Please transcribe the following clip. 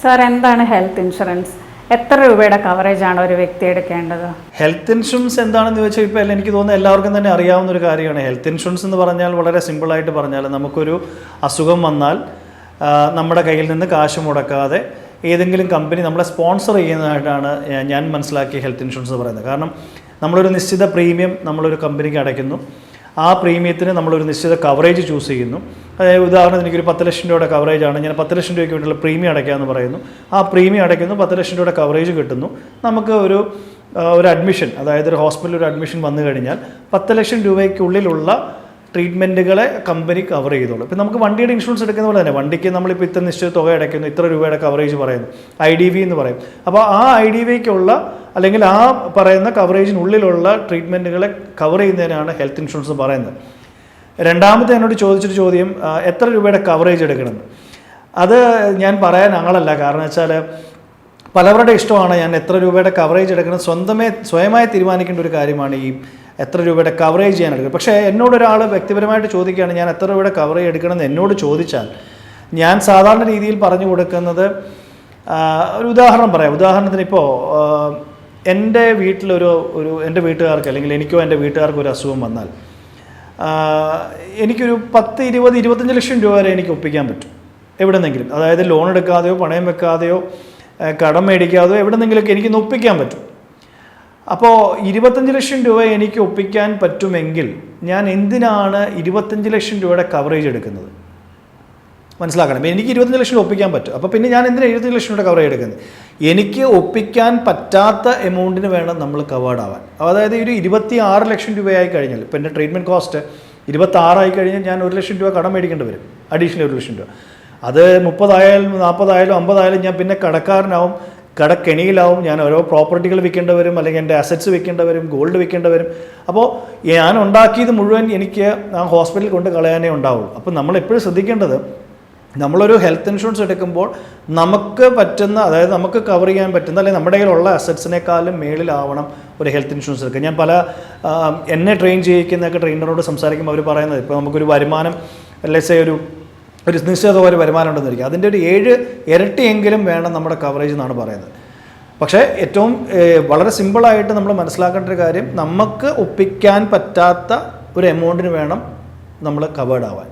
Sir, എന്താണ് health insurance? എത്ര രൂപയുടെ കവറേജ് ആണ് ഒരു വ്യക്തി എടുക്കേണ്ടത്? ഹെൽത്ത് ഇൻഷുറൻസ് എന്താണെന്ന് ചോദിച്ചാൽ ഇപ്പോൾ എനിക്ക് തോന്നുന്നത് എല്ലാവർക്കും തന്നെ അറിയാവുന്ന ഒരു കാര്യമാണ്. ഹെൽത്ത് ഇൻഷുറൻസ് എന്ന് പറഞ്ഞാൽ വളരെ സിമ്പിളായിട്ട് പറഞ്ഞാൽ നമുക്കൊരു അസുഖം വന്നാൽ നമ്മുടെ കയ്യിൽ നിന്ന് കാശ് മുടക്കാതെ ഏതെങ്കിലും കമ്പനി നമ്മളെ സ്പോൺസർ ചെയ്യുന്നതായിട്ടാണ് ഞാൻ മനസ്സിലാക്കിയ ഹെൽത്ത് ഇൻഷുറൻസ് പറയുന്നത്. കാരണം നമ്മളൊരു നിശ്ചിത പ്രീമിയം നമ്മളൊരു കമ്പനിക്ക് അടയ്ക്കുന്നു. ആ പ്രീമിയത്തിന് നമ്മളൊരു നിശ്ചിത കവറേജ് ചൂസ് ചെയ്യുന്നു. അതായത് ഉദാഹരണത്തിന് എനിക്കൊരു 10 ലക്ഷം രൂപയുടെ കവറേജാണ്, ഞാൻ 10 ലക്ഷം രൂപയ്ക്ക് വേണ്ടിയുള്ള പ്രീമിയം അടയ്ക്കാമെന്ന് പറയുന്നു. ആ പ്രീമിയം അടയ്ക്കുന്നു, 10 ലക്ഷം രൂപയുടെ കവറേജ് കിട്ടുന്നു. നമുക്ക് ഒരു അഡ്മിഷൻ, അതായത് ഒരു ഹോസ്പിറ്റലിൽ ഒരു അഡ്മിഷൻ വന്നു കഴിഞ്ഞാൽ 10 ലക്ഷം രൂപയ്ക്കുള്ളിലുള്ള ട്രീറ്റ്മെൻറ്റുകളെ കമ്പനി കവർ ചെയ്തോളൂ. ഇപ്പം നമുക്ക് വണ്ടിയുടെ ഇൻഷുറൻസ് എടുക്കുന്ന പോലെ തന്നെ വണ്ടിക്ക് നമ്മളിപ്പോൾ ഇത്ര നിശ്ചിത തുക അടയ്ക്കുന്നു, ഇത്ര രൂപയുടെ കവറേജ് പറയുന്നു, IDV എന്ന് പറയും. അപ്പോൾ ആ IDVക്കുള്ള അല്ലെങ്കിൽ ആ പറയുന്ന കവറേജിനുള്ളിലുള്ള ട്രീറ്റ്മെൻറ്റുകളെ കവർ ചെയ്യുന്നതിനാണ് ഹെൽത്ത് ഇൻഷുറൻസ് പറയുന്നത്. രണ്ടാമത്തെ എന്നോട് ചോദിച്ചൊരു ചോദ്യം, എത്ര രൂപയുടെ കവറേജ് എടുക്കണമെന്ന്. അത് ഞാൻ പറയാൻ ആളല്ല. കാരണം വെച്ചാൽ പലവരുടെ ഇഷ്ടമാണ് ഞാൻ എത്ര രൂപയുടെ കവറേജ് എടുക്കണം. സ്വയമായി തീരുമാനിക്കേണ്ട ഒരു കാര്യമാണ് ഈ എത്ര രൂപയുടെ കവറേജ് ചെയ്യാൻ എടുക്കുക. പക്ഷേ എന്നോടൊരാൾ വ്യക്തിപരമായിട്ട് ചോദിക്കുകയാണ് ഞാൻ എത്ര രൂപയുടെ കവറേജ് എടുക്കണമെന്ന് എന്നോട് ചോദിച്ചാൽ ഞാൻ സാധാരണ രീതിയിൽ പറഞ്ഞു കൊടുക്കുന്നത്, ഒരു ഉദാഹരണം പറയാം. ഉദാഹരണത്തിന് ഇപ്പോൾ എൻ്റെ വീട്ടിലൊരു എൻ്റെ വീട്ടുകാർക്ക് അല്ലെങ്കിൽ എനിക്കോ എൻ്റെ വീട്ടുകാർക്ക് ഒരു അസുഖം വന്നാൽ എനിക്കൊരു 10, 20, 25 ലക്ഷം രൂപ വരെ എനിക്ക് ഒപ്പിക്കാൻ പറ്റും എവിടെന്നെങ്കിലും. അതായത് ലോൺ എടുക്കാതെയോ പണയം വെക്കാതെയോ കടം മേടിക്കാതെയോ എവിടെന്നെങ്കിലുമൊക്കെ എനിക്കിന്ന് ഒപ്പിക്കാൻ പറ്റും. അപ്പോൾ 25 ലക്ഷം രൂപ എനിക്ക് ഒപ്പിക്കാൻ പറ്റുമെങ്കിൽ ഞാൻ എന്തിനാണ് 25 ലക്ഷം രൂപയുടെ കവറേജ് എടുക്കുന്നത്? മനസ്സിലാക്കണം. എനിക്ക് 25 ലക്ഷം ഒപ്പിക്കാൻ പറ്റും. അപ്പോൾ പിന്നെ ഞാൻ എന്തിനാണ് 25 ലക്ഷം രൂപയുടെ കവറേജ് എടുക്കുന്നത്? എനിക്ക് ഒപ്പിക്കാൻ പറ്റാത്ത എമൗണ്ടിന് വേണം നമ്മൾ കവേർഡ് ആവാൻ. അതായത് ഒരു 26 ലക്ഷം രൂപയായി കഴിഞ്ഞാൽ, ഇപ്പോൾ എൻ്റെ ട്രീറ്റ്മെൻറ്റ് കോസ്റ്റ് 26 ആയി കഴിഞ്ഞാൽ ഞാൻ 1 ലക്ഷം രൂപ കടം മേടിക്കേണ്ടി വരും, അഡീഷണൽ 1 ലക്ഷം രൂപ. അത് 30 ആയാലും 40 ആയാലും 50 ആയാലും ഞാൻ പിന്നെ കടക്കാരനാവും, കടക്കെണിയിലാവും. ഞാൻ ഓരോ പ്രോപ്പർട്ടികൾ വിൽക്കേണ്ടി വരും, അല്ലെങ്കിൽ എൻ്റെ അസറ്റ്സ് വിൽക്കേണ്ടി വരും, ഗോൾഡ് വിൽക്കേണ്ടി വരും. അപ്പോൾ ഞാൻ ഉണ്ടാക്കിയത് മുഴുവൻ എനിക്ക് ആ ഹോസ്പിറ്റലിൽ കൊണ്ട് കളയാനേ ഉണ്ടാവുള്ളൂ. അപ്പോൾ നമ്മളെപ്പോഴും ശ്രദ്ധിക്കേണ്ടത്, നമ്മളൊരു ഹെൽത്ത് ഇൻഷുറൻസ് എടുക്കുമ്പോൾ നമുക്ക് പറ്റുന്ന, അതായത് നമുക്ക് കവർ ചെയ്യാൻ പറ്റുന്ന അല്ലെങ്കിൽ നമ്മുടെ കയ്യിലുള്ള അസറ്റ്സിനേക്കാളും മേളിലാവണം ഒരു ഹെൽത്ത് ഇൻഷുറൻസ് എടുക്കുക. ഞാൻ എന്നെ ട്രെയിൻ ചെയ്യിക്കുന്നൊക്കെ ട്രെയിനറോട് സംസാരിക്കുമ്പോൾ അവർ പറയുന്നത്, ഇപ്പോൾ നമുക്കൊരു വരുമാനം ലെറ്റ്സ് സേ ഒരു നിശ്ചിത ഒരു വരുമാനം ഉണ്ടെന്നിരിക്കും, അതിൻ്റെ ഒരു 7 ഇരട്ടിയെങ്കിലും വേണം നമ്മുടെ കവറേജ് എന്നാണ് പറയുന്നത്. പക്ഷേ ഏറ്റവും വളരെ സിമ്പിളായിട്ട് നമ്മൾ മനസ്സിലാക്കേണ്ട ഒരു കാര്യം, നമുക്ക് ഒപ്പിക്കാൻ പറ്റാത്ത ഒരു എമൗണ്ടിന് വേണം നമ്മൾ കവേർഡ് ആവാൻ.